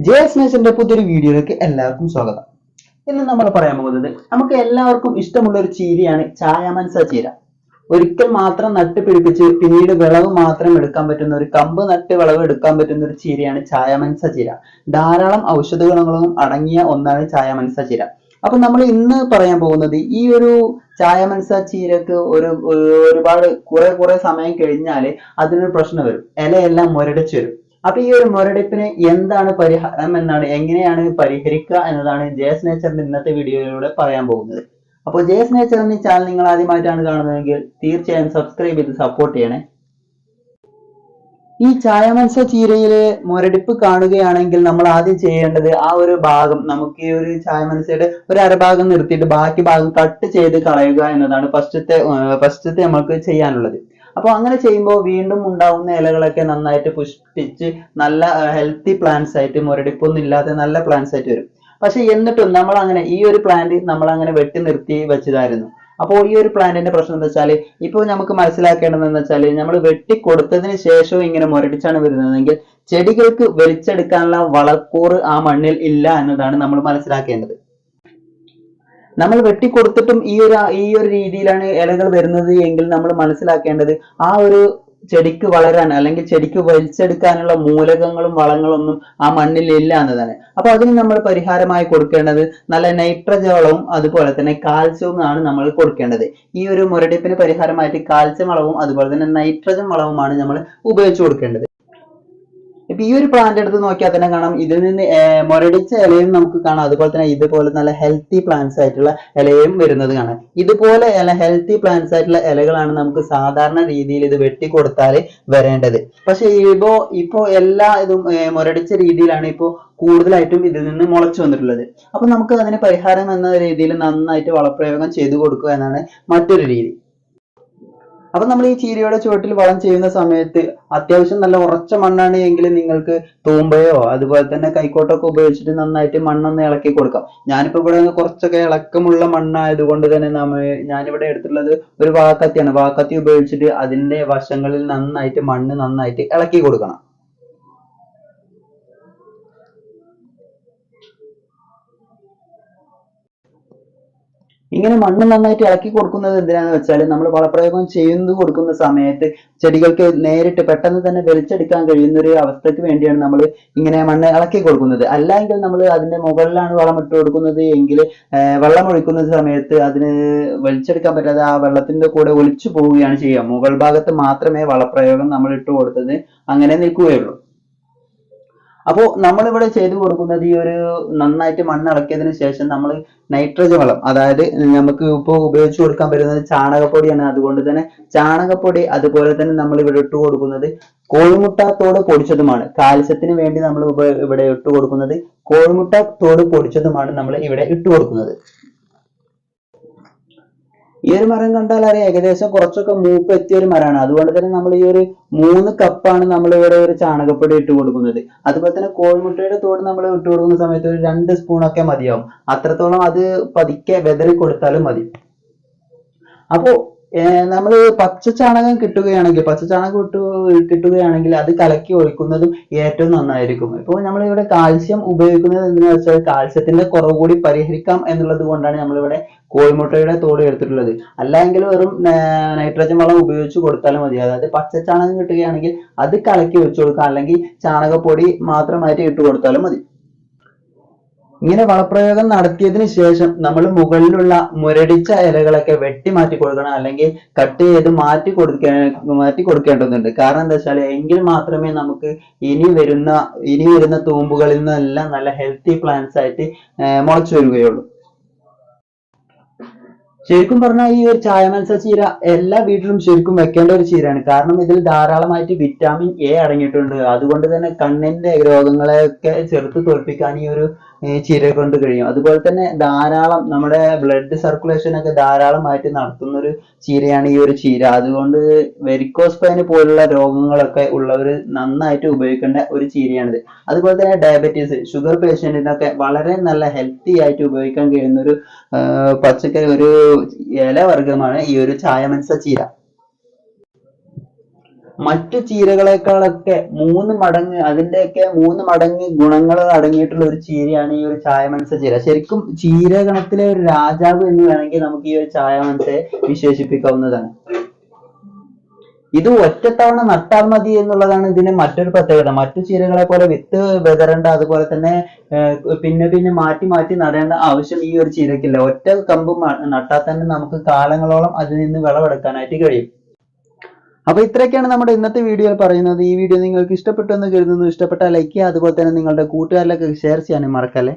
JS നേച്ചറിന്റെ പുതിയൊരു വീഡിയോയിലേക്ക് എല്ലാവർക്കും സ്വാഗതം. ഇന്ന് നമ്മൾ പറയാൻ പോകുന്നത് നമുക്ക് എല്ലാവർക്കും ഇഷ്ടമുള്ള ഒരു ചീരയാണ് ചായമൻസ ചീര. ഒരിക്കൽ മാത്രം നട്ടുപിടിപ്പിച്ച് പിന്നീട് വിളവ് മാത്രം എടുക്കാൻ പറ്റുന്ന ഒരു കമ്പ് നട്ട് വിളവ് എടുക്കാൻ പറ്റുന്ന ഒരു ചീരയാണ് ചായമൻസ ചീര. ധാരാളം ഔഷധ ഗുണങ്ങളും അടങ്ങിയ ഒന്നാണ് ചായമൻസ ചീര. അപ്പൊ നമ്മൾ ഇന്ന് പറയാൻ പോകുന്നത് ഈ ഒരു ചായമൻസ ചീരക്ക് ഒരുപാട് കുറെ സമയം കഴിഞ്ഞാല് അതിനൊരു പ്രശ്നം വരും, ഇലയെല്ലാം മുരടിച്ചു വരും. അപ്പൊ ഈ ഒരു മുരടിപ്പിന് എന്താണ് പരിഹാരം എന്നാണ്, എങ്ങനെയാണ് പരിഹരിക്കുക എന്നതാണ് ജെഎസ് നേച്ചറിന്റെ ഇന്നത്തെ വീഡിയോയിലൂടെ പറയാൻ പോകുന്നത്. അപ്പോൾ ജെഎസ് നേച്ചർ എന്ന ചാനൽ നിങ്ങൾ ആദ്യമായിട്ടാണ് കാണുന്നതെങ്കിൽ തീർച്ചയായും സബ്സ്ക്രൈബ് ചെയ്ത് സപ്പോർട്ട് ചെയ്യണേ. ഈ ചായമൻസ ചീരയിലെ മുരടിപ്പ് കാണുകയാണെങ്കിൽ നമ്മൾ ആദ്യം ചെയ്യേണ്ടത് ആ ഒരു ഭാഗം, നമുക്ക് ഈ ഒരു ചായമൻസയുടെ ഒരു അരഭാഗം നിർത്തിയിട്ട് ബാക്കി ഭാഗം കട്ട് ചെയ്ത് കളയുക എന്നതാണ് ഫസ്റ്റത്തെ നമുക്ക് ചെയ്യാനുള്ളത്. അപ്പോൾ അങ്ങനെ ചെയ്യുമ്പോൾ വീണ്ടും ഉണ്ടാവുന്ന ഇലകളൊക്കെ നന്നായിട്ട് പുഷ്പിച്ച് നല്ല ഹെൽത്തി പ്ലാന്റ്സ് ആയിട്ട്, മുരടിപ്പൊന്നും ഇല്ലാത്ത നല്ല പ്ലാന്റ്സ് ആയിട്ട് വരും. പക്ഷെ എന്നിട്ടും നമ്മൾ അങ്ങനെ ഈ ഒരു പ്ലാന്റ് നമ്മൾ അങ്ങനെ വെട്ടി നിർത്തി വെച്ചതായിരുന്നു. അപ്പോൾ ഈ ഒരു പ്ലാന്റിന്റെ പ്രശ്നം എന്താ വെച്ചാൽ, ഇപ്പോൾ നമുക്ക് മനസ്സിലാക്കേണ്ടതെന്ന് വെച്ചാൽ, നമ്മൾ വെട്ടി കൊടുത്തതിന് ശേഷവും ഇങ്ങനെ മുരടിച്ചാണ് വരുന്നതെങ്കിൽ ചെടികൾക്ക് വലിച്ചെടുക്കാനുള്ള വളക്കൂറ് ആ മണ്ണിൽ ഇല്ല എന്നതാണ് നമ്മൾ മനസ്സിലാക്കേണ്ടത്. നമ്മൾ വെട്ടിക്കൊടുത്തിട്ടും ഈ ഒരു രീതിയിലാണ് ഇലകൾ വരുന്നത് എങ്കിൽ നമ്മൾ മനസ്സിലാക്കേണ്ടത് ആ ഒരു ചെടിക്ക് വളരാൻ അല്ലെങ്കിൽ ചെടിക്ക് വലിച്ചെടുക്കാനുള്ള മൂലകങ്ങളും വളങ്ങളൊന്നും ആ മണ്ണിൽ ഇല്ല എന്നതാണ്. അപ്പൊ അതിന് നമ്മൾ പരിഹാരമായി കൊടുക്കേണ്ടത് നല്ല നൈട്രജൻ വളവും അതുപോലെ തന്നെ കാൽസ്യവും ആണ് നമ്മൾ കൊടുക്കേണ്ടത്. ഈ ഒരു മുരടിപ്പിന് പരിഹാരമായിട്ട് കാൽസ്യം വളവും അതുപോലെ തന്നെ നൈട്രജൻ വളവുമാണ് നമ്മൾ ഉപയോഗിച്ചു കൊടുക്കേണ്ടത്. ഇപ്പൊ ഈ ഒരു പ്ലാന്റ് എടുത്ത് നോക്കിയാൽ തന്നെ കാണാം, ഇതിൽ നിന്ന് മുരടിച്ച ഇലയും നമുക്ക് കാണാം, അതുപോലെ തന്നെ ഇതുപോലെ നല്ല ഹെൽത്തി പ്ലാന്റ്സ് ആയിട്ടുള്ള ഇലയും വരുന്നത് കാണാം. ഇതുപോലെ ഹെൽത്തി പ്ലാന്റ്സ് ആയിട്ടുള്ള ഇലകളാണ് നമുക്ക് സാധാരണ രീതിയിൽ ഇത് വെട്ടിക്കൊടുത്താൽ വരേണ്ടത്. പക്ഷെ ഇപ്പോ എല്ലാ ഇതും മുരടിച്ച രീതിയിലാണ് ഇപ്പോ കൂടുതലായിട്ടും ഇതിൽ നിന്ന് മുളച്ചു വന്നിട്ടുള്ളത്. അപ്പൊ നമുക്ക് അതിന് പരിഹാരം എന്ന രീതിയിൽ നന്നായിട്ട് വളപ്രയോഗം ചെയ്തു കൊടുക്കുക എന്നാണ് മറ്റൊരു രീതി. അപ്പൊ നമ്മൾ ഈ ചീരയുടെ ചുവട്ടിൽ വളം ചെയ്യുന്ന സമയത്ത് അത്യാവശ്യം നല്ല ഉറച്ച മണ്ണാണ് എങ്കിൽ നിങ്ങൾക്ക് തൂമ്പയോ അതുപോലെ തന്നെ കൈക്കോട്ടൊക്കെ ഉപയോഗിച്ചിട്ട് നന്നായിട്ട് മണ്ണൊന്ന് ഇളക്കി കൊടുക്കാം. ഞാനിപ്പോ ഇവിടെ കുറച്ചൊക്കെ ഇളക്കമുള്ള മണ്ണായതുകൊണ്ട് തന്നെ ഞാനിവിടെ എടുത്തിട്ടുള്ളത് ഒരു വാക്കത്തിയാണ്. വാക്കത്തി ഉപയോഗിച്ചിട്ട് അതിന്റെ വശങ്ങളിൽ നന്നായിട്ട് മണ്ണ് നന്നായിട്ട് ഇളക്കി കൊടുക്കണം. ഇങ്ങനെ മണ്ണ് നന്നായിട്ട് ഇളക്കി കൊടുക്കുന്നത് എന്തിനാന്ന് വെച്ചാൽ, നമ്മൾ വളപ്രയോഗം ചെയ്യുന്നത് കൊടുക്കുന്ന സമയത്ത് ചെടികൾക്ക് നേരിട്ട് പെട്ടെന്ന് തന്നെ വലിച്ചെടുക്കാൻ കഴിയുന്ന ഒരു അവസ്ഥയ്ക്ക് വേണ്ടിയാണ് നമ്മൾ ഇങ്ങനെ മണ്ണ് ഇളക്കി കൊടുക്കുന്നത്. അല്ലെങ്കിൽ നമ്മൾ അതിന്റെ മുകളിലാണ് വളം ഇട്ട് കൊടുക്കുന്നത് എങ്കിൽ വെള്ളം ഒഴിക്കുന്ന സമയത്ത് അതിന് വലിച്ചെടുക്കാൻ പറ്റാതെ ആ വെള്ളത്തിന്റെ കൂടെ ഒലിച്ചു പോവുകയാണ് ചെയ്യുക. മുകൾ ഭാഗത്ത് മാത്രമേ വളപ്രയോഗം നമ്മൾ ഇട്ട് കൊടുത്തത് അങ്ങനെ നിൽക്കുകയുള്ളൂ. അപ്പോൾ നമ്മളിവിടെ ചെയ്തു കൊടുക്കുന്നത് ഈ ഒരു നന്നായിട്ട് മണ്ണ് ഇളക്കിയതിന് ശേഷം നമ്മൾ നൈട്രജൻ വളം, അതായത് നമുക്ക് ഇപ്പോൾ ഉപയോഗിച്ചു കൊടുക്കാൻ പറ്റുന്നത് ചാണകപ്പൊടിയാണ്. അതുകൊണ്ട് തന്നെ ചാണകപ്പൊടി അതുപോലെ തന്നെ നമ്മൾ ഇവിടെ ഇട്ട് കൊടുക്കുന്നത് കോഴിമുട്ട തോട് പൊടിച്ചതുമാണ്. കാൽസ്യത്തിന് വേണ്ടി നമ്മൾ ഇവിടെ ഇട്ട് കൊടുക്കുന്നത് കോഴിമുട്ട തോട് പൊടിച്ചതുമാണ് നമ്മൾ ഇവിടെ ഇട്ട് കൊടുക്കുന്നത്. ഈ ഒരു മരം കണ്ടാൽ അറിയാം, ഏകദേശം കുറച്ചൊക്കെ മൂപ്പ് എത്തിയ ഒരു മരമാണ്. അതുകൊണ്ട് തന്നെ നമ്മൾ ഈ ഒരു 3 കപ്പാണ് നമ്മൾ ഇവിടെ ഒരു ചാണകപ്പൊടി ഇട്ട് കൊടുക്കുന്നത്. അതുപോലെ തന്നെ കോഴിമുട്ടയുടെ തോട് നമ്മൾ ഇട്ട് കൊടുക്കുന്ന സമയത്ത് ഒരു 2 സ്പൂണൊക്കെ മതിയാവും. അത്രത്തോളം അത് പതുക്കെ വെതറി കൊടുത്താലും മതി. അപ്പോ നമ്മൾ പച്ചച്ചാണകം കിട്ടുകയാണെങ്കിൽ അത് കലക്കി ഒഴിക്കുന്നതും ഏറ്റവും നന്നായിരിക്കും. ഇപ്പോൾ നമ്മൾ ഇവിടെ കാൽസ്യം ഉപയോഗിക്കുന്നത് എന്തിനാ വെച്ചാൽ കാൽസ്യത്തിന്റെ കുറവ് കൂടി പരിഹരിക്കാം എന്നുള്ളത് കൊണ്ടാണ് നമ്മളിവിടെ കോഴിമുട്ടയുടെ തോട് എടുത്തിട്ടുള്ളത്. അല്ലെങ്കിൽ വെറും നൈട്രജൻ വളം ഉപയോഗിച്ച് കൊടുത്താലും മതി. അതായത് പച്ചച്ചാണകം കിട്ടുകയാണെങ്കിൽ അത് കലക്കി ഒഴിച്ചു കൊടുക്കാം, അല്ലെങ്കിൽ ചാണകപ്പൊടി മാത്രമായിട്ട് ഇട്ട് കൊടുത്താലും മതി. ഇങ്ങനെ വളപ്രയോഗം നടത്തിയതിനു ശേഷം നമ്മൾ മുകളിലുള്ള മുരടിച്ച ഇലകളൊക്കെ വെട്ടി മാറ്റി കൊടുക്കണം, അല്ലെങ്കിൽ കട്ട് ചെയ്ത് മാറ്റി കൊടുക്കേണ്ടതുണ്ട്. കാരണം എന്താ വെച്ചാൽ എങ്കിൽ മാത്രമേ നമുക്ക് ഇനി വരുന്ന തൂമ്പുകളിൽ നിന്നെല്ലാം നല്ല ഹെൽത്തി പ്ലാന്റ്സ് ആയിട്ട് മുളച്ചു വരികയുള്ളൂ. ശരിക്കും പറഞ്ഞാൽ ഈ ഒരു ചായമൻസ ചീര എല്ലാ വീട്ടിലും ശരിക്കും വെക്കേണ്ട ഒരു ചീരയാണ്. കാരണം ഇതിൽ ധാരാളമായിട്ട് വിറ്റാമിൻ എ അടങ്ങിയിട്ടുണ്ട്. അതുകൊണ്ട് തന്നെ കണ്ണിന്റെ രോഗങ്ങളെയൊക്കെ ചെറുത്ത് തോൽപ്പിക്കാൻ ഈ ഒരു ചീര കൊണ്ട് കഴിയും. അതുപോലെ തന്നെ ധാരാളം നമ്മുടെ ബ്ലഡ് സർക്കുലേഷൻ ഒക്കെ ധാരാളമായിട്ട് നടത്തുന്ന ഒരു ചീരയാണ് ഈ ഒരു ചീര. അതുകൊണ്ട് വെരിക്കോസ് വെയിൻ പോലുള്ള രോഗങ്ങളൊക്കെ ഉള്ളവർ നന്നായിട്ട് ഉപയോഗിക്കേണ്ട ഒരു ചീരയാണിത്. അതുപോലെ തന്നെ ഡയബറ്റീസ്, ഷുഗർ പേഷ്യന്റിനൊക്കെ വളരെ നല്ല ഹെൽത്തി ആയിട്ട് ഉപയോഗിക്കാൻ കഴിയുന്ന ഒരു പച്ചക്കറി, ഒരു ഇല വർഗമാണ് ഈ ഒരു ചായമൻസ ചീര. മറ്റു ചീരകളെക്കാളൊക്കെ 3 മടങ്ങ്, അതിന്റെയൊക്കെ 3 മടങ്ങ് ഗുണങ്ങൾ അടങ്ങിയിട്ടുള്ള ഒരു ചീരയാണ് ഈ ഒരു ചായമനസ ചീര. ശരിക്കും ചീരഗണത്തിലെ ഒരു രാജാവ് എന്ന് വേണമെങ്കിൽ നമുക്ക് ഈ ഒരു ചായമനസയെ വിശേഷിപ്പിക്കാവുന്നതാണ്. ഇത് ഒറ്റത്തവണ നട്ടാൽ മതി എന്നുള്ളതാണ് ഇതിന്റെ മറ്റൊരു പ്രത്യേകത. മറ്റു ചീരകളെ പോലെ വിത്ത് വിതറേണ്ട, അതുപോലെ തന്നെ പിന്നെ പിന്നെ മാറ്റി മാറ്റി നടേണ്ട ആവശ്യം ഈ ഒരു ചീരക്കില്ല. ഒറ്റ കമ്പ് നട്ടാൽ തന്നെ നമുക്ക് കാലങ്ങളോളം അതിൽ നിന്ന് വിളവെടുക്കാനായിട്ട് കഴിയും. അപ്പൊ ഇത്രയൊക്കെയാണ് നമ്മുടെ ഇന്നത്തെ വീഡിയോയിൽ പറയുന്നത്. ഈ വീഡിയോ നിങ്ങൾക്ക് ഇഷ്ടപ്പെട്ടു എന്ന് കരുതുന്നു. ഇഷ്ടപ്പെട്ടാൽ ലൈക്ക് ചെയ്യുക, അതുപോലെ തന്നെ നിങ്ങളുടെ കൂട്ടുകാരിലേക്ക് ഷെയർ ചെയ്യാനും മറക്കല്ലേ.